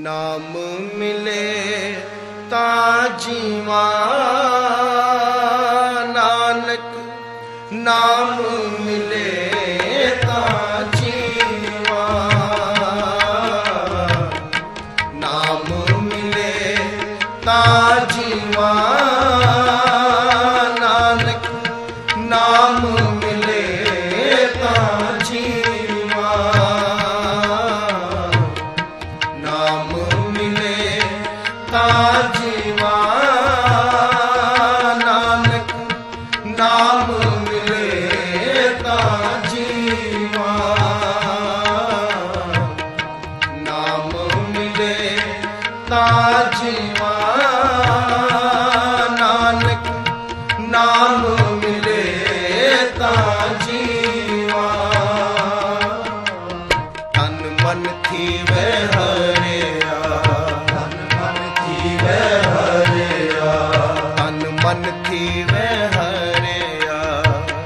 नाम मिले ता जीवा नानक, नाम मिले ता जीवा, नाम मिले ता जीवा नानक, नाम मिले ता जीवा, नाम मिले ता जीवा नानक, नाम मिले ता जीवा, नाम मिले ता जीवा नानक, नाम मिले ता जीवा। तन मन थीवे हरिया, तन मन थीवे हरिया, तन मन थीवे हरिया,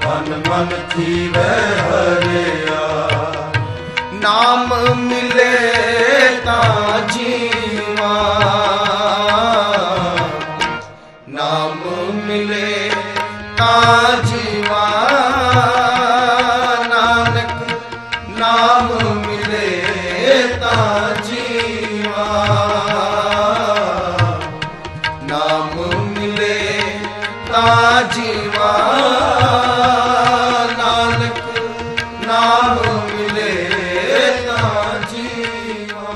तन मन थीवे हरिया, नाम मिले ता जीवा, नाम मिले ता जीवा नानक, नाम मिले ता जीवा, नाम मिले ता जीवा नानक, नाम मिले ता जीवा।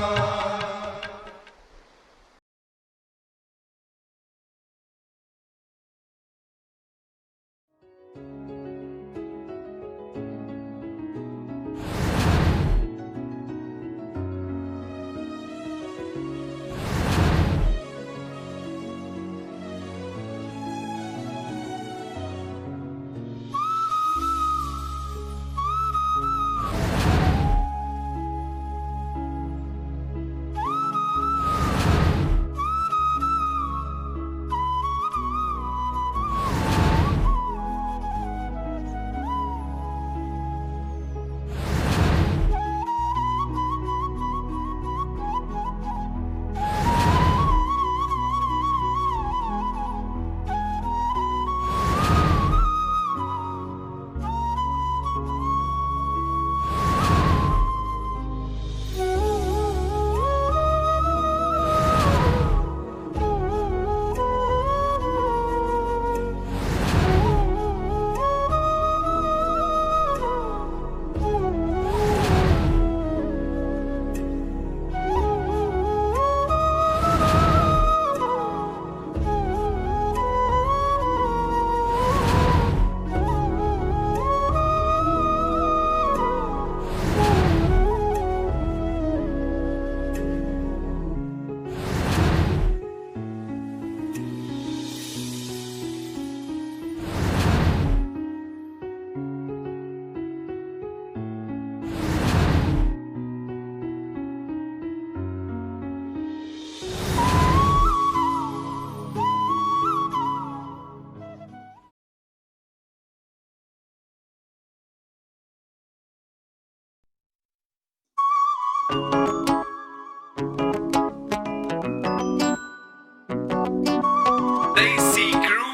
Daisy Crew,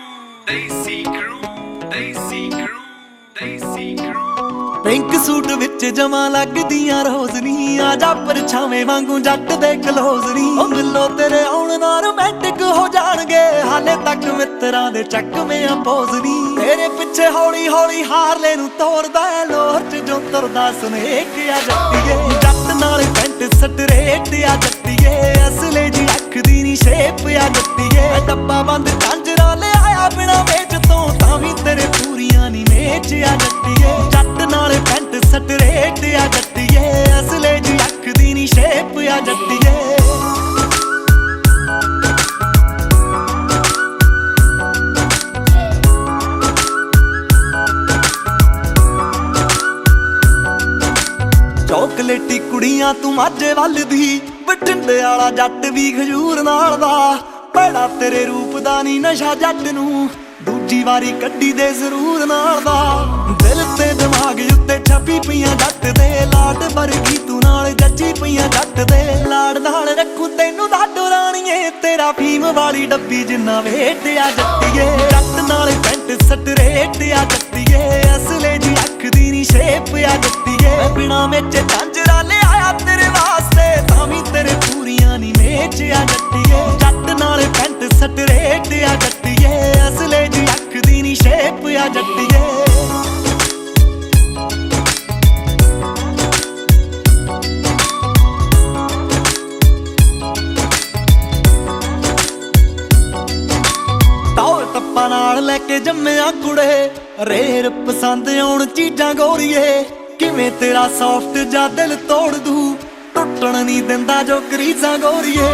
Daisy Crew, Daisy Crew, Daisy Crew। Pink suit ਵਿੱਚ ਜਮਾ ਲੱਗਦੀਆਂ ਰੋਜ਼ਨੀ, ਆ ਜਾ ਪਰਛਾਵੇਂ ਵਾਂਗੂ ਜੱਟ ਦੇ ਕਲੋਜ਼ਨੀ। ਉਹ ਮਿਲੋ ਤੇਰੇ ਆਉਣ ਨਾਲ ਰੋਮਾਂਟਿਕ ਹੋ ਜਾਣਗੇ, ਹਾਲੇ ਤੱਕ ਮਿੱਤਰਾਂ ਦੇ ਚੱਕਵੇਂ ਆ ਪੋਜ਼ਨੀ। ਤੇਰੇ ਪਿੱਛੇ ਹੌਲੀ ਹੌਲੀ ਹਾਰਲੇ ਨੂੰ ਤੋਰਦਾ ਏ, ਲੋਰ ਚ ਜੋ ਤੁਰਦਾ ਸੁਨੇਕ ਆ ਜੱਟੀਏ। ਜੱਟ ਨਾਲ ਪੈਂਟ ਸਟਰੇਟ ਆ ਜੱਟੀਏ, ਅਸਲੇ ਜੀ ਅੱਖ ਦੀ ਨੀ ਸ਼ੇਪ ਆ ਜੱਟੀਏ। ਡੱਬਾ ਬੰਦ ਝਾਂਜਰਾਂ ਲਿਆਇਆ ਬਿਨਾ ਵੇਚ ਤੋਂ, ਤਾਂ ਵੀ ਤੇਰੇ ਪੂਰੀਆਂ ਨੀ ਮੇਚ ਆ ਜੱਟੀਏ। ਜੱਟ ਨਾਲ ਪੈਂਟ ਸਟਰੇਟ ਆ ਜੱਟੀਏ, ਅਸਲੇ ਜੀ ਅੱਖ ਦੀ ਨੀ ਸ਼ੇਪ ਆ ਜੱਟੀਏ। ਚੌਕਲੇਟੀ ਕੁੜੀਆਂ ਤੂੰ ਮਾਝੇ ਵੱਲ ਦੀ, ਬਠਿੰਡੇ ਵਾਲਾ ਜੱਟ ਵੀ ਖਜੂਰ ਨਾਲ ਦਾ। ਬੜਾ ਤੇਰੇ ਰੂਪ ਦਾ ਨੀ ਨਸ਼ਾ ਜੱਟ ਨੂੰ, ਦੂਜੀ ਵਾਰੀ ਕੱਢੀ ਦੇ ਜ਼ਰੂਰ ਨਾਲ ਦਾ। ਦਿਲ ਤੇ ਦਿਮਾਗ ਉੱਤੇ ਛਾਪੀ ਪਈਆਂ ਜੱਟ ਦੇ, ਲਾਟ ਵਰਗੀ ਤੂੰ ਨਾਲ ਜੱਜੀ ਪਈਆਂ ਜੱਟ ਦੇ। ਲਾੜ ਨਾਲ ਰੱਖੂ ਤੈਨੂੰ ਲਾਡੋ ਰਾਣੀਏ, ਤੇਰਾ ਫੀਮ ਵਾਲੀ ਡੱਬੀ ਜਿੰਨਾ ਵੇਟ ਆ ਜੱਟੀਏ। ਜੱਟ ਨਾਲ ਪੈਂਟ ਸਟਰੇਟ ਆ ਜੱਟੀਏ, ਅਸਲੇ ਦੀ ਅੱਖ ਦੀ ਨੀ ਸ਼ੇਪ ਆ ਜੱਟੀਏ। ਬਿਨਾ ਵਿੱਚ ਝਾਂਜਰਾ ਲਿਆਇਆ ਤੇਰੇ ਵਾਸਤੇ, ਤਾਂ ਵੀ ਤੇਰੇ ਪੂਰੀਆਂ ਨੀ ਮੇਚ ਆ ਜੱਟੀਏ। ਜੱਟ ਨਾਲ ਪੈਂਟ ਸਟਰੇਟ ਆ ਜੱਟੀਏ, ਅਸਲੇ ਦੀ ਅੱਖ ਦੀ ਨੀ ਸ਼ੇਪ ਆ ਜੱਟੀਏ। ਟੌਰ ਟੱਪਾ ਨਾਲ ਲੈ ਕੇ ਜੰਮਿਆ ਕੁੜੇ, ਰੇਰ ਪਸੰਦ ਆਉਣ ਚੀਜ਼ਾਂ ਗੋਰੀਏ। ਕਿਵੇਂ ਤੇਰਾ ਸੌਫਟ ਜਾ ਦਿਲ ਤੋੜ ਦੂ, ਟੁੱਟਣ ਨਹੀਂ ਦਿੰਦਾ ਜੋ ਕਰੀਜ਼ਾਂ ਗੋਰੀਏ।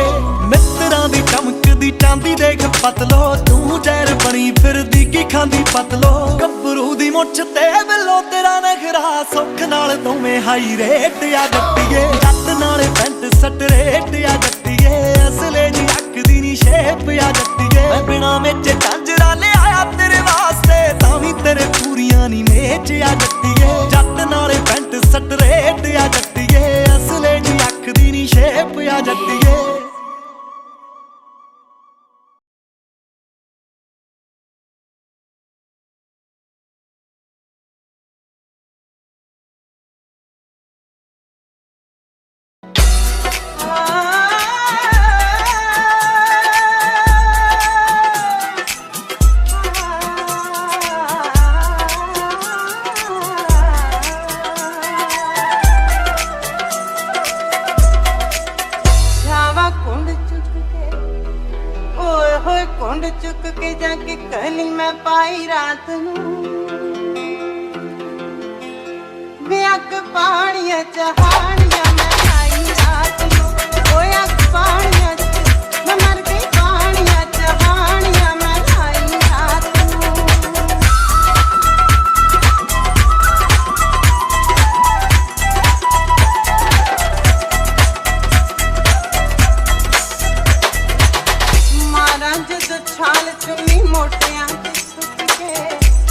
ਮਿੱਤਰਾਂ ਦੀ ਚਮਕਦੀ ਚਾਂਦੀ ਦੇਖ ਪਤਲੋ, ਤੂੰ ਜ਼ਹਿਰ ਬਣੀ ਫਿਰਦੀ ਕੀ ਖਾਂਦੀ ਪਤਲੋ। ਗੱਭਰੂ ਦੀ ਮੁੱਛ ਤੇ ਬਿੱਲੋ ਤੇਰਾ ਨਖਰਾ, ਸੁੱਖ ਨਾਲ ਦੋਵੇਂ ਹਾਈ ਰੇਟ ਆ ਜੱਟੀਏ। ਜੱਟ ਨਾਲ ਪੈਂਟ ਸਟਰੇਟ ਆ ਜੱਟੀਏ, ਅਸਲੇ ਦੀ ਅੱਖ ਦੀ ਨੀ ਸ਼ੇਪ ਆ ਜੱਟੀਏ। ਮੈਂ ਬਿਨਾ ਵਿੱਚ ਝਾਂਜਰਾ ਲਿਆਇਆ ਤੇਰੇ ਵਾਸਤੇ, ਤਾਂ ਵੀ ਤੇਰੇ ਪੂਰੀਆਂ ਨੀ ਮੇਚ ਆ ਜੱਟੀਏ। ਜੱਟ ਨਾਲ ਪੈਂਟ ਸਟਰੇਟ ਆ ਜੱਟੀਏ, ਅਸਲੇ ਦੀ ਅੱਖ ਦੀ ਨੀ ਸ਼ੇਪ ਆ ਜੱਟੀਏ। ਕੁੰਡ ਚੁੱਕ ਕੇ ਜਾ ਕੇ ਕਲੀ ਮੈਂ ਪਾਈ ਰਾਤ ਨੂੰ, ਵੇ ਅੱਗ ਪਾਣੀਆਂ ਚਹਾਣੀਆਂ ਮੈਂ ਆਈ ਰਾਤ ਨੂੰ। ਓਏ ਅੱਗ ਪਾਣੀਆਂ ਚ ਮੈਂ ਮਰ ਗਈ, ਪਾਣੀਆਂ ਚਹਾਣੀਆਂ ਮੈਂ ਆਈ ਰਾਤ ਨੂੰ। ਮਾਰਾਂ ਜਦ ਛਾਲ ਚੁੰਨੀ ਮੋਟਿਆਂ ਤੇ ਸੁੱਟ ਕੇ,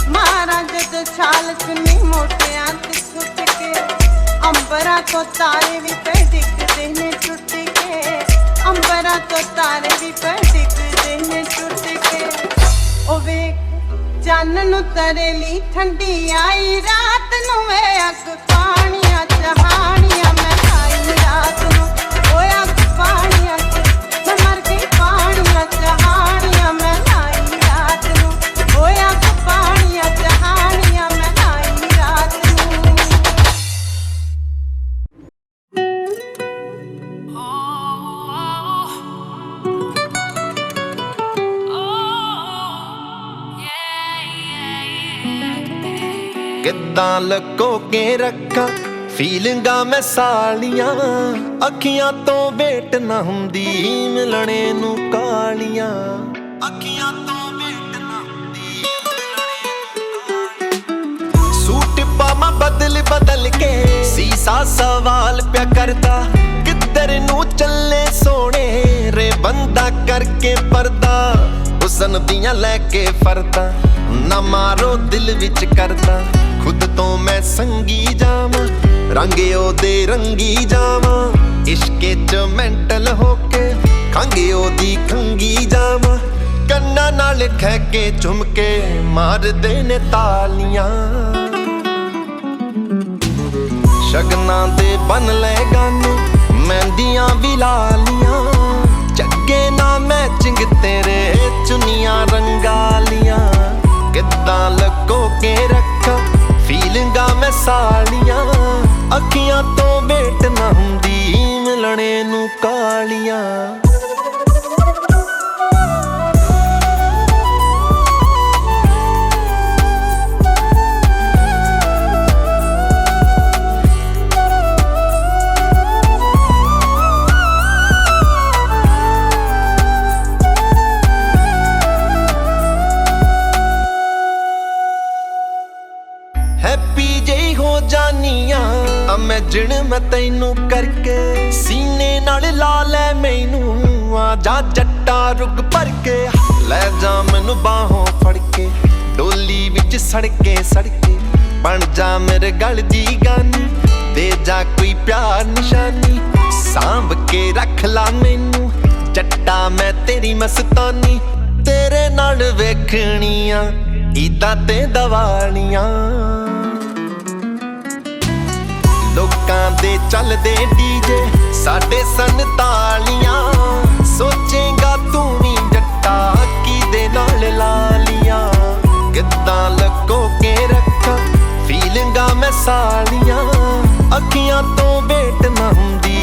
ਮਾਰਾਂ ਜਦ ਛਾਲ ਚੁੰਨੀ ਮੋਟਿਆਂ ਤੇ ਸੁੱਟ ਕੇ। ਅੰਬਰਾਂ ਤੋਂ ਤਾਰੇ ਵੀ ਪੈ ਡਿੱਗਦੇ ਨੇ ਟੁੱਟ ਕੇ, ਅੰਬਰਾਂ ਤੋਂ ਤਾਰੇ ਵੀ ਪੈ ਡਿੱਗਦੇ ਨੇ ਟੁੱਟ ਕੇ। ਉਹ ਵੇਖ ਚੰਨ ਨੂੰ ਤੇਰੇ ਲਈ ਠੰਡੀ ਆਈ ਰਾਤ ਨੂੰ, ਵੇ ਅੱਗ ਪਾਣੀਆਂ ਚਹਾਣੀਆਂ ਮੈਂ ਆਈ ਰਾਤ ਨੂੰ। ਓਏ ਅੱਗ ਪਾਣੀਆਂ ਚ ਮੈਂ ਮਰ ਗਈ, ਪਾਣੀਆਂ ਚਹਾਣੀਆਂ ਮੈਂ ਆਈ ਰਾਤ ਨੂੰ। ਓਏ ਅੱਗ ਪਾਣੀਆਂ ਚਹਾਣੀਆਂ ਮੈਂ ਆਈ ਰਾਤ ਨੂੰ। ਕਿੱਦਾਂ ਲੁਕੋ ਕੇ ਰੱਖਾਂ ਫੀਲਿੰਗਾਂ ਮੈਂ ਸਾਲੀਆਂ, ਅੱਖੀਆਂ ਤੋਂ ਵੇਟ ਨਾ ਹੁੰਦੀ ਮਿਲਣੇ ਨੂੰ ਕਾਲੀਆਂ। ਅੱਖੀਆਂ ਤੋਂ ਵੇਟ ਨਾ ਹੁੰਦੀ ਮਿਲਣੇ ਨੂੰ ਕਾਲੀਆਂ। ਸੂਟ ਪਾਵਾਂ ਬਦਲ ਬਦਲ ਕੇ, ਸੀਸਾ ਸਵਾਲ ਪਿਆ ਕਰਦਾ, ਕਿੱਧਰ ਨੂੰ ਚੱਲੇ ਸੋਹਣੇ ਰੇ ਬੰਦਾ ਕਰਕੇ ਪਰਦਾ। ਹੁਸਨ ਦੀਆਂ ਲੈ ਕੇ ਫਰਦਾ, ਨਾ ਮਾਰੋ ਦਿਲ ਵਿੱਚ ਕਰਦਾ। ਖੁਦ ਤੋਂ ਮੈਂ ਸੰਗੀ ਜਾਵਾਂ, ਰੰਗ ਉਹਦੇ ਰੰਗੀ ਜਾਵਾਂ। ਇਸ਼ਕੇ ਚ ਮੈਂਟਲ ਹੋ ਕੇ ਖੰਘ ਉਹਦੀ ਖੰਗੀ ਜਾਵਾਂ। ਕੰਨਾਂ ਨਾਲ ਖਹਿ ਕੇ ਝੁਮ ਕੇ ਮਾਰਦੇ ਨੇ ਤਾਲੀਆਂ। ਸ਼ਗਨਾਂ ਦੇ ਬਨ ਲੈ ਗਾਨੇ, ਮਹਿੰਦੀਆਂ ਵੀ ਲਾਲੀਆਂ। ਚੱਗੇ ਨਾ ਮੈਚਿੰਗ ਤੇਰੇ ਚੁੰਨੀਆਂ ਰੰਗਾਲੀਆਂ। ਕਿੱਦਾਂ ਲੁਕੋ ਕੇ ਰੱਖਾਂ ਫੀਲਿੰਗਾਂ ਮੈਂ ਸਾਲੀਆਂ, ਅੱਖੀਆਂ ਤੋਂ ਵੇਟ ਨਾ ਹੁੰਦੀ ਮਿਲਣੇ ਨੂੰ ਕਾਲੀਆਂ। ਹੈਪੀ ਜਿਹੀ ਹੋ ਜਾਨੀਆਂ ਇਮੈਜਿਨ ਮੈਂ ਤੈਨੂੰ ਕਰਕੇ, ਸੀਨੇ ਨਾਲ ਲਾ ਲੈ ਮੈਨੂੰ। ਆ ਜਾ ਜੱਟਾ ਰੁੱਗ ਭਰ ਕੇ, ਲੈ ਜਾ ਮੈਨੂੰ ਬਾਹੋਂ ਫੜ ਕੇ। डोली विच सड़के सड़के बन जा मेरे गल जी गानी दे जा कोई प्यार निशानी सांभ के रख ला मैनू जट्टा मैं तेरी मस्तानी तेरे नाल वेखणियां ईदां ते दवालियां लोकां दे चलदे डीजे साडे सन तालियां सोचेगा तू भी जट्टा किदे नाल ला लियां किद्दां लको के रखा फीलिंगा मैं सालियां अखियां तो बेट ना हुंदी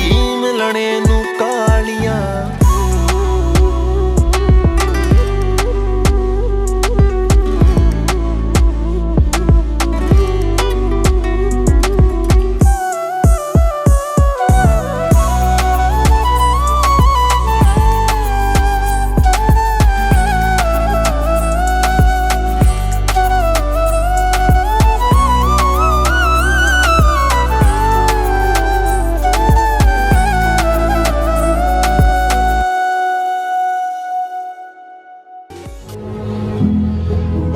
मिलणे नू कालियां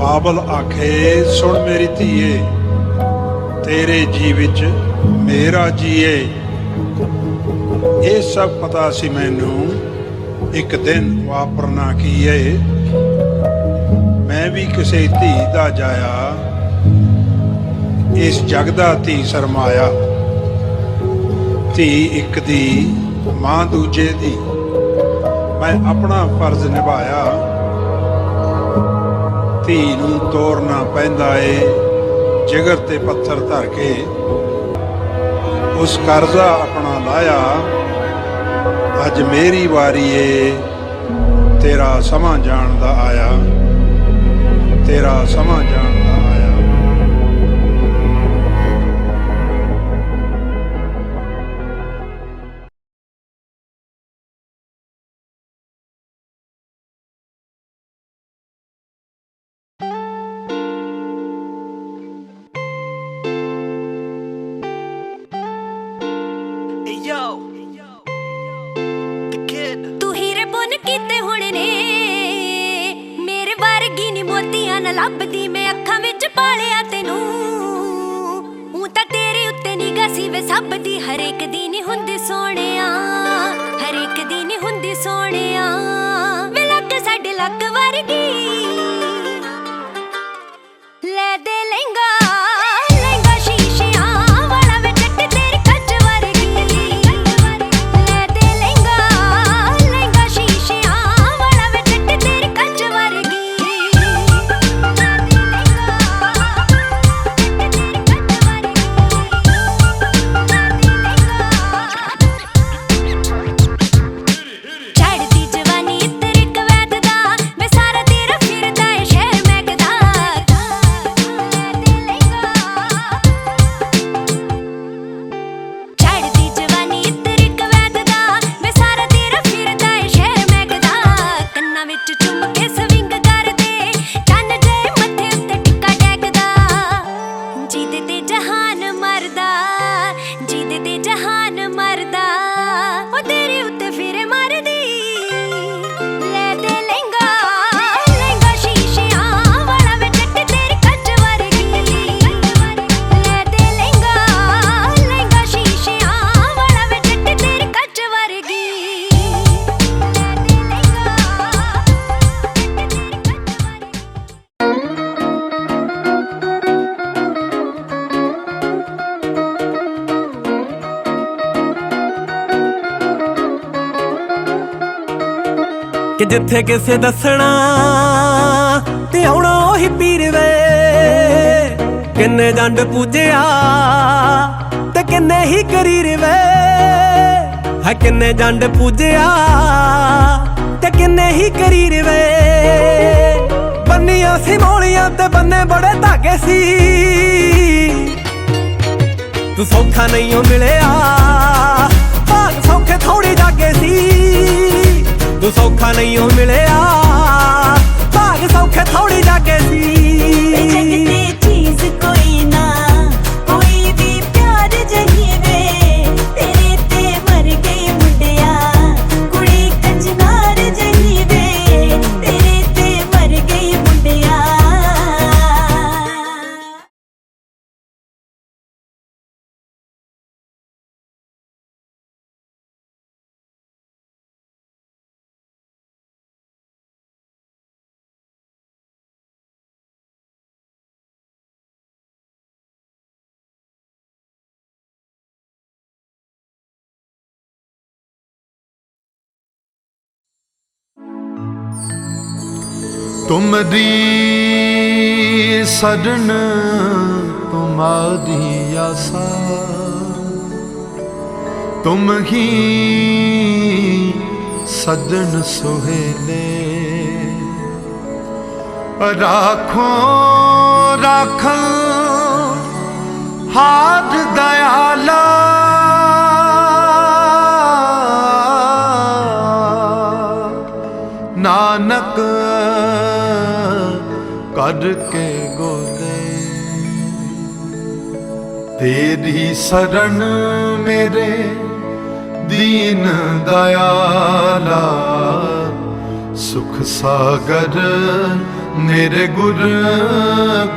बाबल आखे सुन मेरी धीए तेरे जी विच मेरा जीए ये सब पता सी मैनू एक दिन वापरना कीए मैं भी किसी धी दा जाया इस जग दा धी सरमाया धी एक दी मां दूजे दी मैं अपना फर्ज निभाया धी नूं तोरना पैंदा ए जिगर ते पत्थर धर के उस कर्जा अपना लाया अज मेरी वारी ए तेरा समा जान दा आया तेरा समा जान दा आया तू हीरे पुन कीते हुणे ने मेरे वर्गी नी मोतियां ना लभदी मैं अखां विच पालिया तैनू हूं तां तेरे उत्ते निगाह सी वे सब दी हर एक दी नी हुंदी सोहणिया हर एक दी नी हुंदी सोहणिया वे लग साडे लग वर्गी ले दे लहंगा कि जिथे किसे दसना ते आउणा ओही पीर वे किन्ने जंड पूजिया ते किन्ने ही करीर वे है किन्ने जंड पूजिया ते किन्ने ही करीर वे बन्नियां सी मोलियां ते बन्ने बड़े धागे सी तू सौखा नहीं हो मिलिया भाग सौखे थोड़ी जागे सी तू सौखा नहीं हो मिलिया भाग सौखे थोड़ी जागे सी चीज कोई ना कोई भी प्यार जही वे तेरे ते मर गई मुंडिया कुड़ी कंजनार जही वे तेरे ते मर गई मुंडिया तुमरी सजन तुम्हारी आसा, तुम ही सजन सुहेले। राखो राखन हाथ दयाला, नानक करके गोले। तेरी शरण मेरे दीन दयाला, सुख सागर मेरे गुर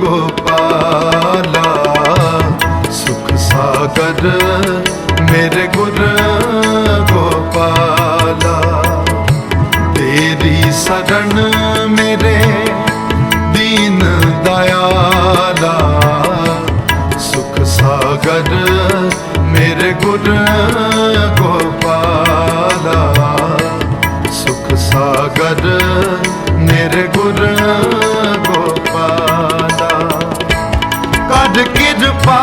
गोपाला। सुख सागर मेरे गुर गोपाला। तेरी शरण मेरे दीन दयाला, सुख सागर मेरे गुर गोपाला। सुख सागर मेरे गुर गोपाला। कर कृपा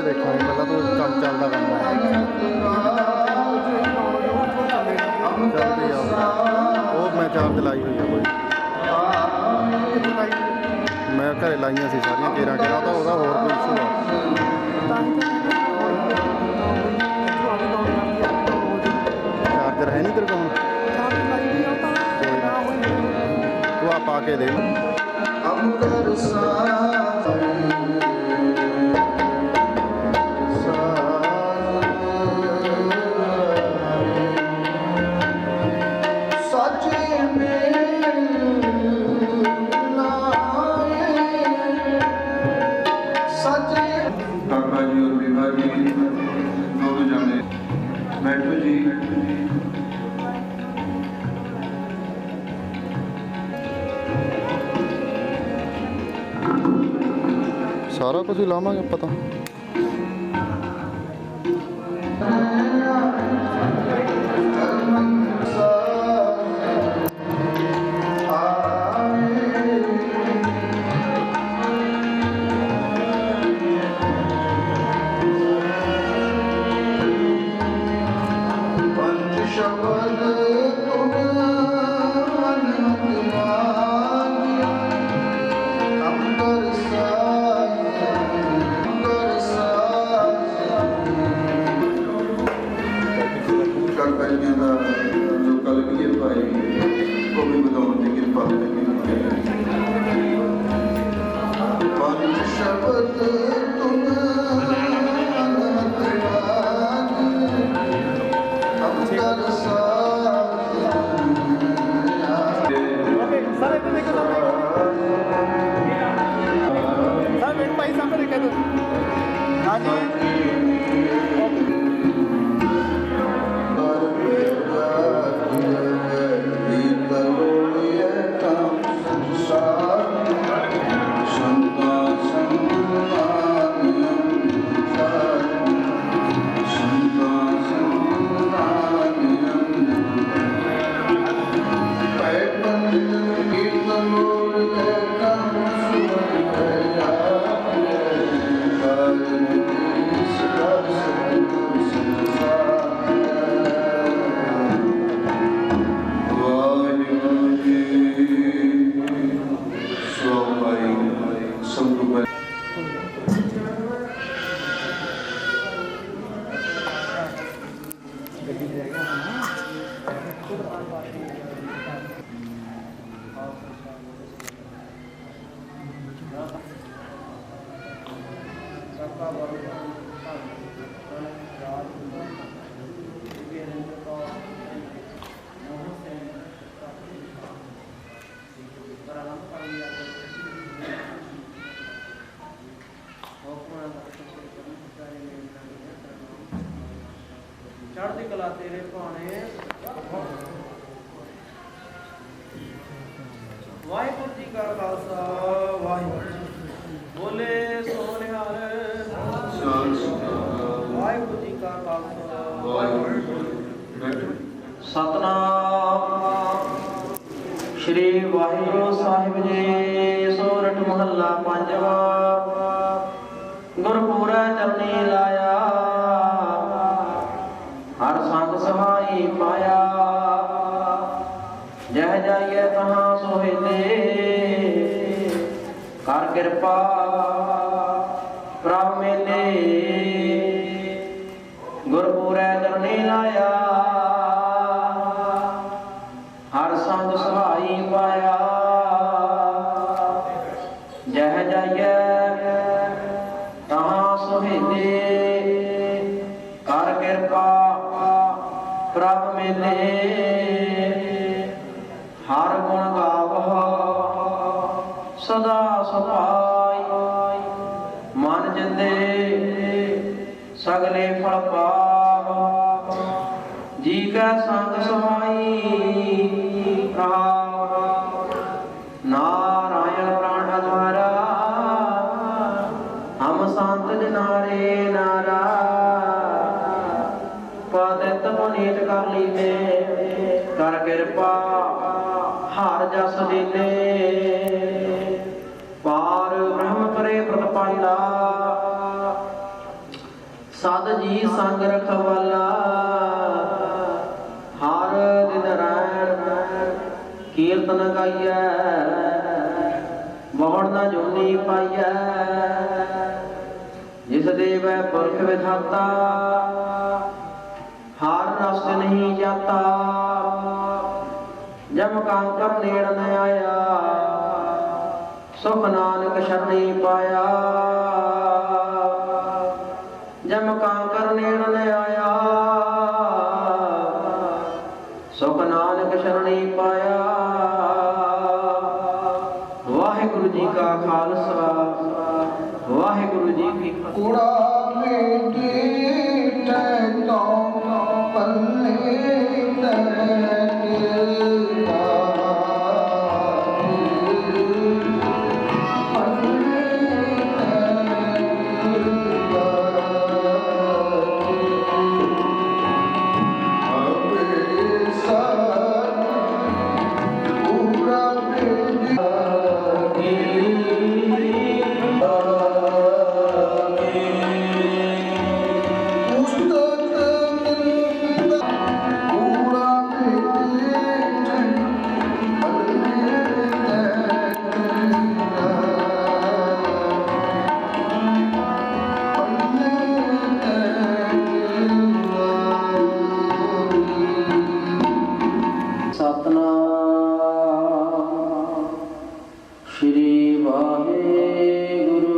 ਦੇਖਾਂਗੇ, ਪਹਿਲਾਂ ਤਾਂ ਕੰਮ ਚੱਲਦਾ ਕੰਮ ਹੈ। ਚੱਲਦੀ ਆ ਉਹ ਮੈਂ ਚਾਰਜ ਲਾਈ ਹੋਈ ਆ ਕੋਈ, ਮੈਂ ਘਰੇ ਲਾਈਆਂ ਸੀ ਸਾਰੀਆਂ ਕੇਰਾਂ ਤਾਂ ਉਹਦਾ ਹੋਰ ਕੋਈ ਇਸ਼ੂ ਆ। ਚਾਰਜਰ ਹੈ ਨਹੀਂ ਤੇਰੇ ਕੋਲ? ਤੂੰ ਆ ਪਾ ਕੇ ਦੇ। काका जी और विभा जी दोनों जाने बैठो जी। ਸਾਰਾ ਕੁਝ ਹੀ ਲਾਵਾਂਗੇ ਪਤਾ। ਕਾਕਾਈਆਂ ਦਾ ਜੋ ਕਲਗੀਰ ਭਾਈ ਉਹ ਵੀ ਵਧਾਉਣ ਦੀ ਕਿਰਪਾ ਕੀਤੀ। ਪੰਜ ਸ਼ਬਦ ਤੁਮ ਚੜ੍ਹਦੀ ਕਲਾ ਤੇਰੇ ਭਾਣੇ। ਵਾਹਿਗੁਰੂ ਜੀ ਕਾ ਖਾਲਸਾ ਵਾਹਿਗੁਰੂ ਜੀ ਬੋਲੇ ਸੋ ਨਿਹਾਲ। ਵਾਹਿਗੁਰੂ ਜੀ ਕਾ ਖਾਲਸਾ ਵਾਹਿਗੁਰੂ। ਸਤਨਾਮ ਸ਼੍ਰੀ ਵਾਹਿਗੁਰੂ ਸਾਹਿਬ ਜੀ। ਸੋਰਠ ਮਹੱਲਾ ਪੰਜਵਾ। ਗੁਰਪੂਰੈ ਚਰਨੀ ਲਾਇਆ, ਹਰ ਸੰਗ ਸਹਾਈ ਪਾਇਆ। ਜਹ ਜਾਈਏ ਤਹਾਂ ਸੋਹਿਲੇ, ਕਰ ਕਿਰਪਾ ਪ੍ਰਭ ਮੇਲੇ। ਗੁਰਪੂਰੈ ਚਰਨੀ ਲਾਇਆ, ਹਰ ਸੰਗ ਸਹਾਈ ਪਾਇਆ। ਜਹ ਜਾਈਏ ਤਹਾਂ ਸੋਹਿਲੇ, ਕਰ ਕਿਰਪਾ ਪ੍ਰਭ ਮੇਲੇ। ਹਰ ਗੁਣ ਗਾਵਹੁ ਸਦਾ ਸੁਭਾਈ, ਮਨ ਜਿੰਦੇ ਸਗਲੇ ਫਲ ਪਾਵ। ਜੀ ਕੈ ਸੰਗ ਸਹਾਈ ਰਹਾਉ, ਨਾਰਾਇਣ ਪ੍ਰਾਣ ਅਧਾਰਾ। ਹਮ ਸੰਤ ਜਨਾਰੇ ਨਾਰਾ, ਪਤਿਤ ਪੁਨੀਤ ਕਰ ਲੀਨੇ। ਕਰ ਕਿਰਪਾ ਹਰ ਜਸ ਦੀਨੇ। ਪਾਰ ਬ੍ਰਹਮ ਕਰੇ ਪ੍ਰਤਪਾਲਾ, ਸਦ ਜੀ ਸੰਗ ਰਖਵਾਲਾ ਹਰ ਦਿਨ ਰੈਣ ਕੀਰਤਨ ਗਾਈਐ ਮੋਹਣ ਨਾ ਜੋਨੀ ਪਾਈਐ ਜਿਸ ਦੇਵੈ ਪੁਰਖ ਵਿਧਾਤਾ ਹਰ ਰਸ ਨਹੀਂ ਜਾਤਾ ਜਮ ਕਾਂਕਰ ਨੇੜ ਨ ਆਇਆ ਸੁਖ ਨਾਨਕ ਸ਼ਰਣੀ ਪਾਇਆ ਜਮ ਕਾਂਕਰ ਨੇੜ ਨ ਆਇਆ ਸੁਖ ਨਾਨਕ ਸ਼ਰਣੀ ਪਾਇਆ ਵਾਹਿਗੁਰੂ ਜੀ ਕਾ ਖਾਲਸਾ ਵਾਹਿਗੁਰੂ ਜੀ ਕੀ ਫਤਿਹ। ਕੁੜਾ ਮੇਟੀ ਤੈਨੂੰ ਪੱਲੇ ਸਤਨਾਮ ਸ਼੍ਰੀ ਵਾਹਿਗੁਰੂ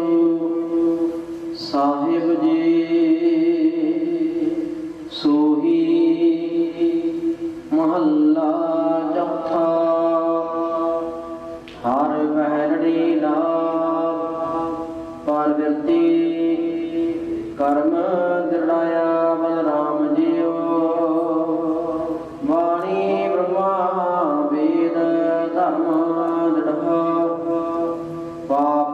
ਸਾਹਿਬ ਜੀ ਸੋਹੀ ਮਹੱਲਾ ਚੌਥਾ ਹਰ ਬਹਿਰੜੀ ਲਾਭ ਪਰ ਵਿਰਤੀ ਕਰਮ ਦ੍ਰਿੜਾਇਆ ਬਲਰਾਮ ਜੀਓ ਬਾਣੀ ਬ੍ਰਹਮਾ ਵੇਦ ਧਰਮ ਦ੍ਰਿੜ੍ਹ ਪਾਪ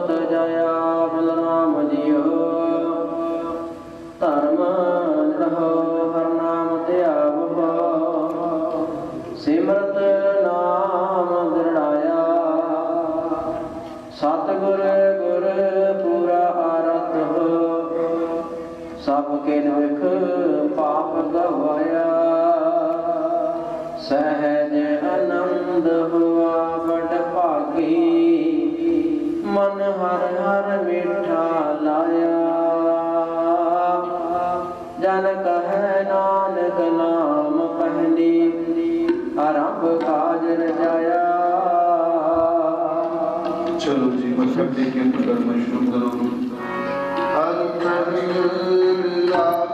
ਤਜਇਆ ਬਲਰਾਮ ਜੀਓ ਧਰਮ ਦ੍ਰਿੜ੍ਹ ਹਰ ਨਾਮ ਧਿਆਵ ਸਿਮਰਤ ਨਾਮ ਦ੍ਰਿੜਾਇਆ ਸਤਿਗੁਰ ਗੁਰ ਪੂਰਾ ਆਰਤ ਸਭ ਕੇ ਨਿਖ ਪਾਪ ਗਵਾਇਆ ਸਹਿਜ ਆਨੰਦ ਹੁਆ ਬੜ ਭਾਗੀ ਮਨ ਹਰ ਹਰ ਮਿਠਾ ਲਾਇਆ ਜਨ ਕਹੈ ਨਾਨਕ ਨਾਮ ਪਹਿਲੀ ਆਰੰਭ ਕਾਜ ਰਜਾਇਆ। ਚਲੋ ਜੀ ਮੱਥਾ ਟੇਕ ਕੇ ਕਰਨਾ ਸ਼ੁਰੂ ਕਰੋ। ਹਰ ਪ੍ਰਭੂ ਲਾਭ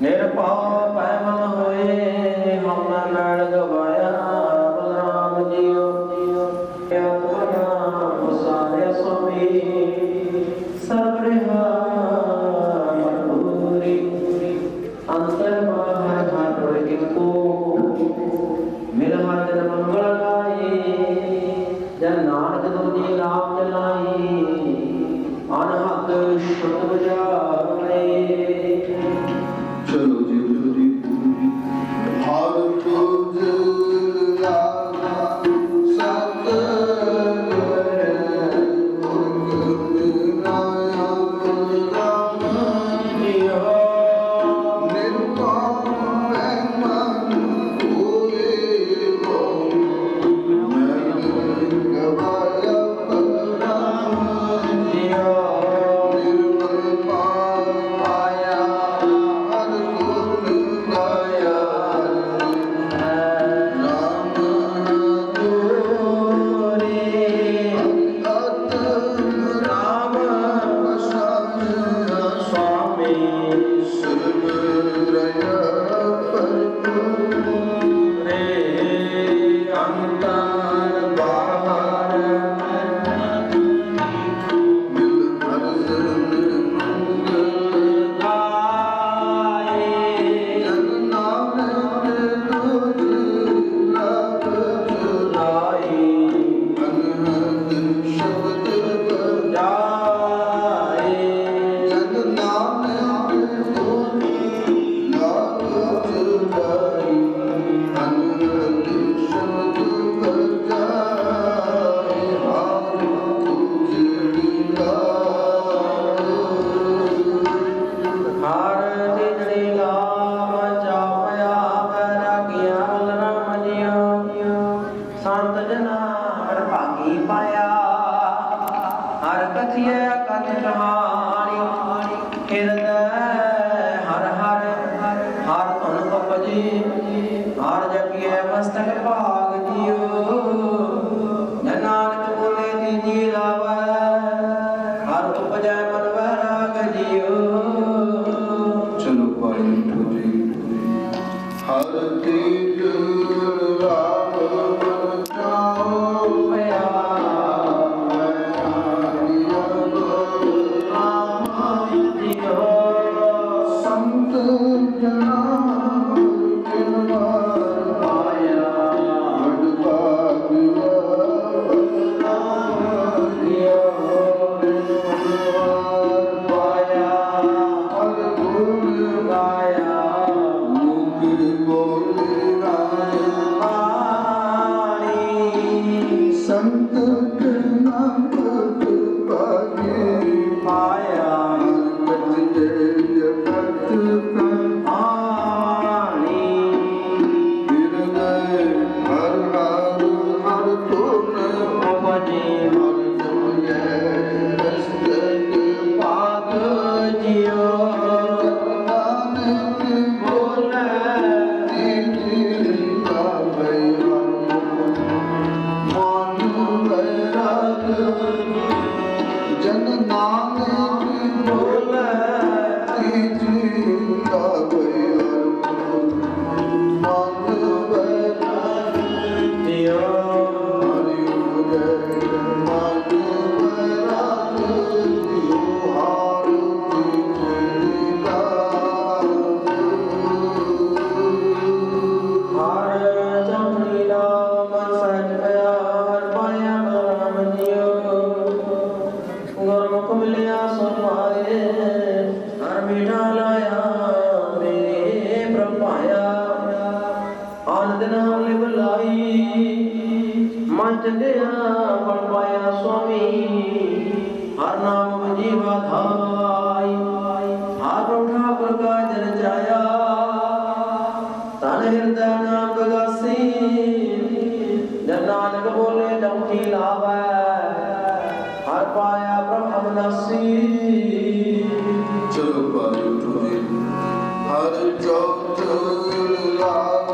ਨਿਰਭਉ ਪੈਮਨ ਹੋਏ ਹਮ ਮੈਲ ਗਵਾਇਆ ਬਲਰਾਮ ਜੀਓ ਆਤਮਾ ਸਾਰੇ ਸੁਮੀ ਸਰਬ ਰਿਹਾ ਮਨਪੂਰੀ ਅੰਤਰ ਬਾਹਰ ਘਾਟ ਕਿੰਕੂ ਮਿਲ ਹਰ ਜਨ ਮੰਗਲ ਗਾਏ ਜਨ ਨਾਨਕ ਦੁਨੀ ਨਾਮ ਚਲਾਈ ਅਨਹਦ ਸ਼ੁੱਧ ਬੁਝਾਵੇ। ਚਲੋ ਜੀ ਹਰ ਤੁਝ ਲਾਗ ਮਸਤਕ ਭਾਗ ਜਿਓ ਨਾਨਕ ਬੋਲੇ ਦੀਜੀ ਲਾਵੈ ਹਰ ਉਪਜੈ ਮਨ ਵੈਰਾਗ ਜਿਓ ਚਲੋ ਭਾਈ ਮਿੱਠੂ ਜੀ ਹਰ ਤੀਜ ਰਾਮ ਮਨ ਜਾਓ ਭਇਆ ਸੰਤ ਜਨਾ संत नाम पागे ਪਾਇਆ कट जगत ਆਣੀ हृदय हर हर हर तुम ਉਪਜੀ हर तुम दस्तक ਭਾਗ ਜਿਓ नानक ਬੋਲੇ दीजी का मन वैराग जन नानक ਬੋਲੇ दीजी का मन वैराग ਜਿਓ हरि उदय मन वैराग हार दीजी का ਹਰ ਚੰਨੀ ਨਾਮ ਸਚ ਪਿਆ ਹਰ ਪਾਇਆ ਨਾਮ ਜਿਓ ਗੁਰਮੁਖ ਮਿਲਿਆ ਸੁਭਾਏ ਹਰ ਮੀਠਾ ਲਾਇਆ ਮੇਰੇ ਪ੍ਰਭ ਪਾਇਆ ਆਨੰਦ ਨਾਮ ਲਿਵ ਲਾਈ ਮਨ ਚੰਦਿਆ ਬਲ ਪਾਇਆ ਸੁਆਮੀ ਹਰ ਨਾਮ ਜੀਵਾ ਧਾਈ ਹਰ ਪ੍ਰਭ ਠਾਕੁਰ ਕਾ ਜਨ ਚਾਇਆ ਤਨ ਹਿਰਦੈ ਨਾਮ ਗਾਸੀ ਜਨ ਨਾਨਕ ਬੋਲੇ ਡੰਕੀ ਲਾਵੈ ਹਰ ਪਾਇਆ ਪ੍ਰਭ ਅਬਨਾਸੀ ਚਲੋ ਭਾਈ ਉਠੋ ਜੀ ਹਰ ਚੌਥ ਰਾਮ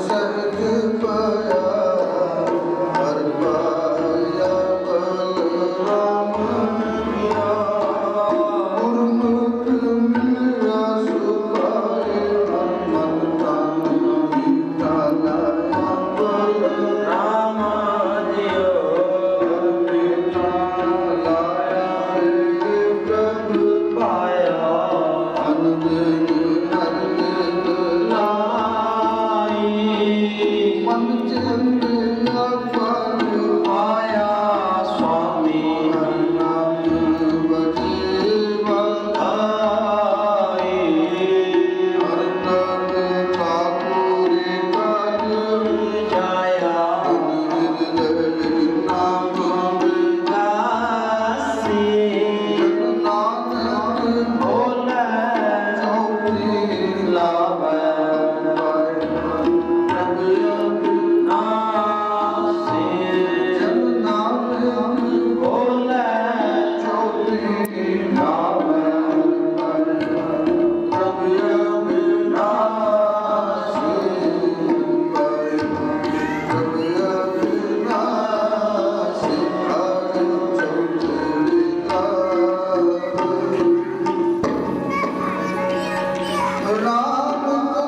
ਸਹਿਜ ਪਾਇਆ ਹਰ ਪਾਇਆ ਬਲਰਾਮ ਮਿਆ ਗੁਰਮੁਖ ਮਿਲਿਆ ਸੁਭਾਏ ਮਨ ਤਨ ਜੀਤਾ ਲਾਇਆ ਬਲਰਾਮ ਰਾਮ ਜਿਓ ਮਿਟਾ ਲਾਇਆ ਪ੍ਰਭ ਪਾਇਆ ਅਨੰਦ ਅਨੰਦ ਲਾਈ ਮਨ ਚੰਦਿਆ ਪਨ ਪਾਇਆ ਸੁਆਮੀ ਨਾਮ ਬਜੀਵਾ ਆਈ ਹਰ ਨਾਮ ਠਾਕੁਰੇ ਕਾਜ ਜਾਇਆ ਹਿਰਦੈ ਨਾਮ ਗਾਸੀ ਨਾਨਕ ਬੋਲੇ ਚੌਥੀ ਲਾਵੈ ਨਾਸੀ ਜਨ ਨਾਨਕ ਬੋਲੇ ਚੌਥੀ ਨਾਮ ਰਾਮ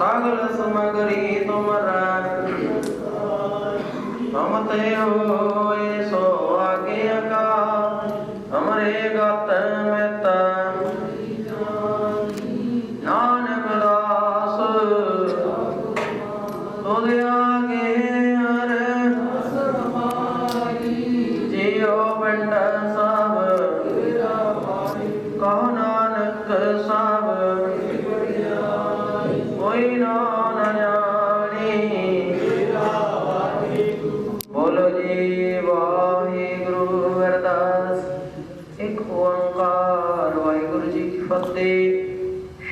सगल समगरी तुमरा हम ते होए सो आगे का हमरे गत में नानक दास तुझे आगे जियो पिंड सब कहो नानक सब कोई ना जानी बोलो जी वाहिगुरु अरदास एक ओंकार वाहिगुरु जी की फतेह।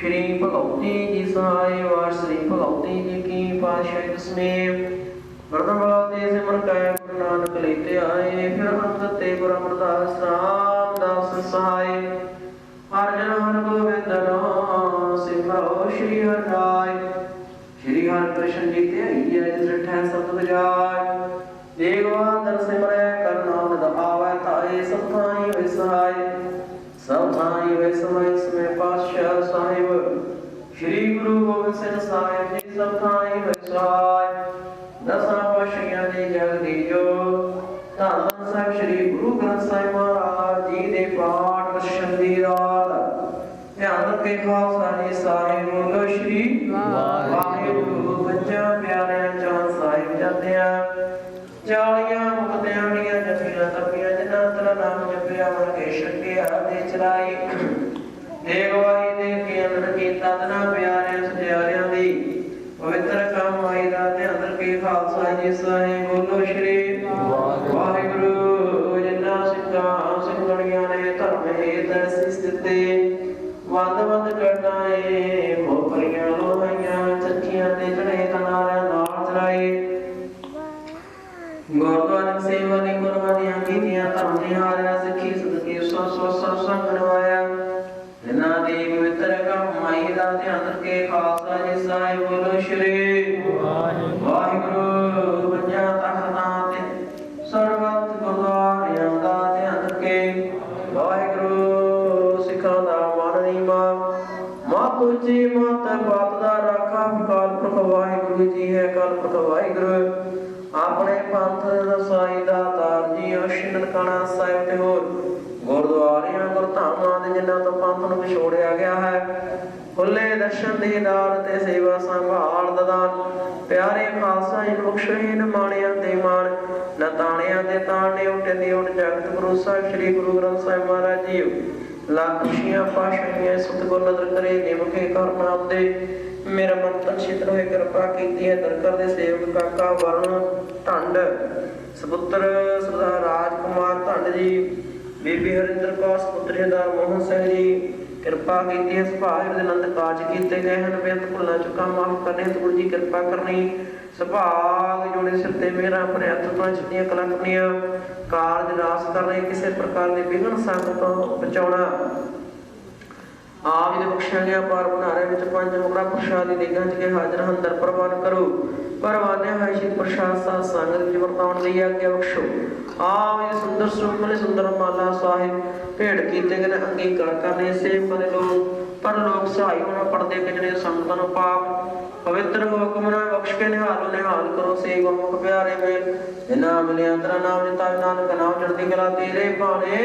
श्री भगवती जी सहाय वार श्री भगवती जी की पातशाही दसवें वर्तमान सिमर कै गुरु नानक लेते आए फिर अंत ते गुरु अमरदास रामदास सहाय हर जन हर गोविंद नाम सिमरो श्री हर राय श्री हर कृष्ण जी ते आइए जिस ठहर सब बजाय देगवादन सिमरै कर नाम निद आवै ताए सब थाई वे सहाय सब थाई वे समय समय पातशाह साहिब श्री गुरु गोबिंद सिंह साहिब जी सब थाई वे सहाय दसां पातशाहियां दे जगदी जो धन धन साहिब श्री गुरु ग्रंथ साहिब महाराज जी दे पाठ दर्शन दी रात ध्यान रखे खालसा जी साहिब बोलो श्री वाहिगुरु बच्चा प्यारे चांद साहिब जाते चालियां मुक्तियां दियां जपियां तपियां जिन्ना तेरा नाम जपिया मन के छकिया दे चलाई देगवाई दे के अंदर कीता तना प्यारे सजारियां दी पवित्र काम आई दा ते अंदर के खालसा जी साहिब बोलो श्री वाहिगुरु जिन्ना सिद्धां सिद्धड़ियां ने धर्म हेत सिस दिते वंद वंद करना है खोपरियां लोहाइयां चक्कियां ते चढ़े तनारे नाल चलाई गुरुद्वारा सेवा ने कुर्बानियां कीतियां धर्म निहारिया सिੱਖੀ सदके सौ सौ सत्संग करवाया जिन्ना दी पवित्र कमाई दा ध्यान रखे खालसा जी साहिब बोलो श्री वाहिगुरु पंजा तखतां ते सर्वत गुरुद्वारियां दा ध्यान रखे वाहिगुरु सिखां दा मन नीवा मत उची मत बात दा राखा काल पुरख वाहिगुरु जी है काल पुरख वाहिगुरु अपने पंथ रसाई दा तार जी अश ननकाना साहिब ते होर गुरुद्वारियां गुरधामां दे जिन्हां तो पंथ नूं विछोड़िया गया है खुले दर्शन दीदार ते सेवा संभाल ददान प्यारे खालसा जी बख्शहीन माणियां ते मान न ताणियां ते ताणे उठे दी उठ जगत गुरु साहिब श्री गुरु ग्रंथ साहिब महाराज जी लाख खुशियां पाशाइयां सतगुर नदर करे निमके करना दे मेरा मन तक्षित होए कृपा कीती है दरकर दे सेवक काका वरण ढंड सपुत्र सरदार राजकुमार ढंड जी बीबी हरिंदर कौर सपुत्र सरदार मोहन सिंह जी कृपा कीती है सुभाष दे नंद काज कीते गए हैं बेअंत भुल्लां चुका माफ करने गुरु जी कृपा करनी सुभाग जोड़े सिर ते मेरा अपने हथ तो छुट्टियां कला करनियां कारज नाश करने किसी प्रकार के विघन संग तो बचाउणा आप जी बख्शिया गया पार भंडारे विच पंज मुकड़ा प्रसादी देगां च के हाजर हन दर प्रवान करो परवाने है श्री प्रसाद साध संगत विच वरताउण दी आज्ञा बख्शो आप जी सुंदर स्वरूप में सुंदर माला साहिब भेड़ कीते गए अंगीकार करने सेवक दे लोग पर लोग सहाय होना पड़दे के जड़े संगतां नूं पाप पवित्र हुक्म ना बख्श के निहाल करो से गुरमुख प्यारे मेल जिन्हां मिलिया तेरा नाम जिता नानक नाम चढ़दी कला तेरे भाणे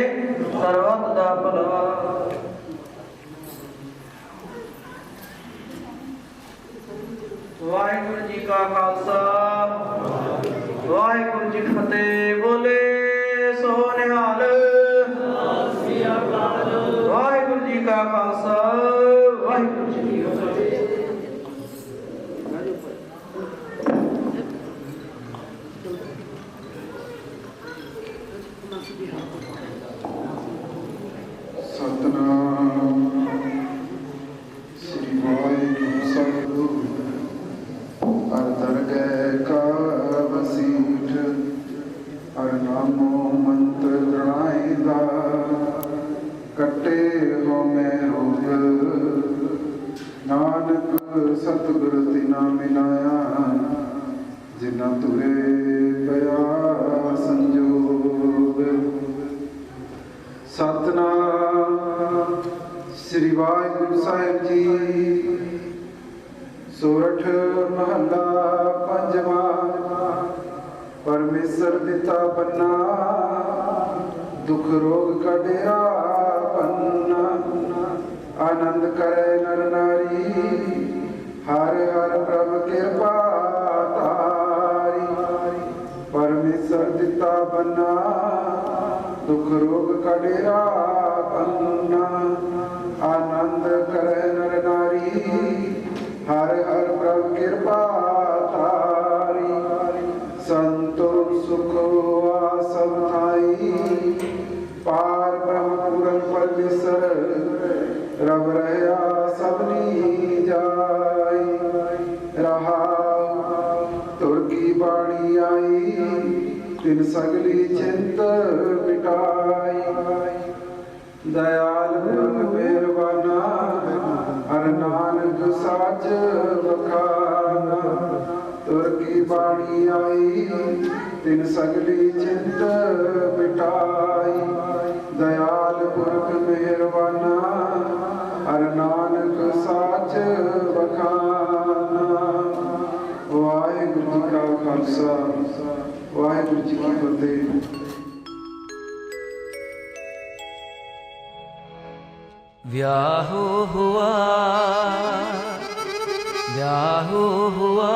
सर्वत दा भला। वाहिगुरु जी का खालसा वाहिगुरु जी की फतेह बोले सो निहाल वाहिगुरु जी का खालसा वाहिगुरु जी की फतेह। सतनाम श्री वाहिगुरु सतगुरु हर दरगह का वसीठ हर नामो मंत्र गणाईदा कटे हो मैं रोग नानक सतगुर तिना मिलाया जिना तुरे पया संजोग। सतनाम श्री वाहिगुरु साहिब जी ਸੋਰਠ ਮਹੱਲਾ ਪੰਜਵਾਂ। ਪਰਮੇਸ਼ਰ ਦਿੱਤਾ ਬੰਨਾ, ਦੁੱਖ ਰੋਗ ਕਾ ਡੇਰਾ ਬੰਨਾ। ਆਨੰਦ ਕਰੇ ਨਰ ਨਾਰੀ, ਹਰ ਹਰ ਪ੍ਰਭ ਕਿਰਪਾ ਤਾਰੀ। ਪਰਮੇਸ਼ਰ ਦਿੱਤਾ ਬੰਨਾ, ਦੁੱਖ ਰੋਗ ਕਾ ਡੇਰਾ ਬੰਨਾ। ਆਨੰਦ ਕਰੇ ਨਰ ਨਾਰੀ, ਹਰ ਹਰ ਪ੍ਰਭ ਕਿਰਪਾ ਤਾਰੀ। ਸੰਤੋਖ ਸੁਖ ਹੋਆ ਸਭ ਥਾਈ, ਪਾਰ ਬ੍ਰਹਮ ਪੂਰਨ ਪਰਮੇਸ਼ਰ। ਰਬ ਰਹਿਆ ਸਭਨੀ ਜਾਈ, ਰਹਾਉ ਤੁਰ ਕੀ ਬਾਣੀ ਆਈ। ਤਿਨ ਸਗਲੀ ਚਿੰਤ ਮਿਟਾਈ, ਦਇਆਲ ਪੁਰਖ ਮਿਹਰਬਾਨਾ। ਹਰ ਨਾਨਕ ਸਾਚ ਬਖਾਨਾ, ਤੁਰ ਕੀ ਬਾਣੀ ਆਈ। ਤਿਨ ਸਗਲੀ ਚਿੰਤ ਮਿਟਾਈ, ਦਇਆਲ ਪੁਰਖ ਮਿਹਰਬਾਨਾ। ਹਰ ਨਾਨਕ ਸਾਚ ਬਖਾਨਾ। ਵਾਹਿਗੁਰੂ ਜੀ ਕਾ ਖਾਲਸਾ, ਵਾਹਿਗੁਰੂ ਜੀ ਕੀ ਫਤਿਹ। ਵਿਆਹ ਹੁਆ, ਵਿਆਹ ਹੁਆ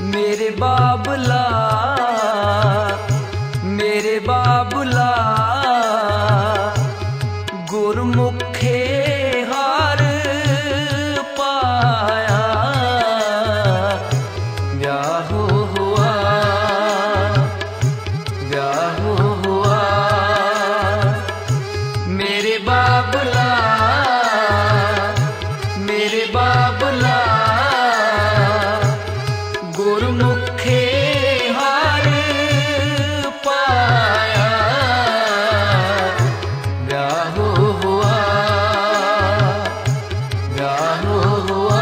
ਮੇਰੇ ਬਾਬਲਾ, ਮੇਰੇ ਬਾਬਲਾ। ਗੁਰਮੁਖੇ ਹਾਰ ਪਾਇਆ, ਵਿਆਹ ਹੁਆ, ਵਿਆਹ ਹੁਆ ਮੇਰੇ ਬਾਬਲਾ, ਮੇਰੇ ਬਾਬਲਾ। ਗੁਰਮੁਖੇ ਹਾਰ ਪਾਇਆ, ਵਿਆਹ ਹੁਆ, ਵਿਆਹ ਹੁਆ।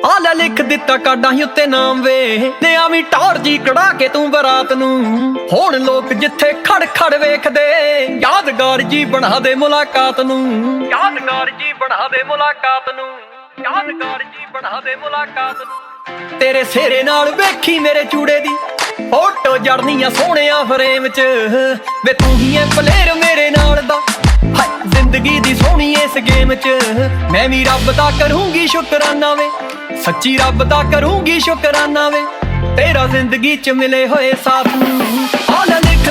ਆਲਾ ਲਿਖ ਦਿੱਤਾ ਕਾਡਾਂ ਉੱਤੇ ਨਾਮ ਵੇ, ਤੇ ਆਵੀਂ ਟੌਰ ਜੀ ਕਢਾ ਕੇ ਤੂੰ ਬਰਾਤ ਨੂੰ। ਹੁਣ ਲੋਕ ਜਿੱਥੇ ਖੜ ਖੜ ਵੇਖਦੇ, ਯਾਦਗਾਰ ਜੀ ਬਣਾ ਦੇ ਮੁਲਾਕਾਤ ਨੂੰ। ਯਾਦਗਾਰ ਜੀ ਬਣਾ ਦੇ ਮੁਲਾਕਾਤ ਨੂੰ, ਯਾਦਗਾਰ ਜੀ ਬਣਾ ਦੇ ਮੁਲਾਕਾਤ ਨੂੰ। ਤੇਰੇ ਸਿਹਰੇ ਨਾਲ ਵੇਖੀ ਮੇਰੇ ਚੂੜੇ ਦੀ ਫੋਟੋ ਜੜਨੀਆਂ ਸੋਹਣਿਆ ਫਰੇਮ 'ਚ ਵੇ। ਤੂੰ ਹੀ ਐ ਪਲੇਅਰ ਮੇਰੇ ਨਾਲ ਦਾ, ਹਾਏ ਜ਼ਿੰਦਗੀ ਦੀ ਸੋਹਣੀ ਇਸ ਗੇਮ 'ਚ। ਮੈਂ ਵੀ ਰੱਬ ਦਾ ਕਰੂੰਗੀ ਸ਼ੁਕਰਾਨਾ ਵੇ, ਸੱਚੀ ਰੱਬ ਦਾ ਕਰੂੰਗੀ ਸ਼ੁਕਰਾਨਾ ਵੇ। ਤੇਰਾ ਜ਼ਿੰਦਗੀ 'ਚ ਮਿਲੇ ਹੋਏ ਸਾਥ ਨੂੰ। ਆਲਾ ਲਿਖ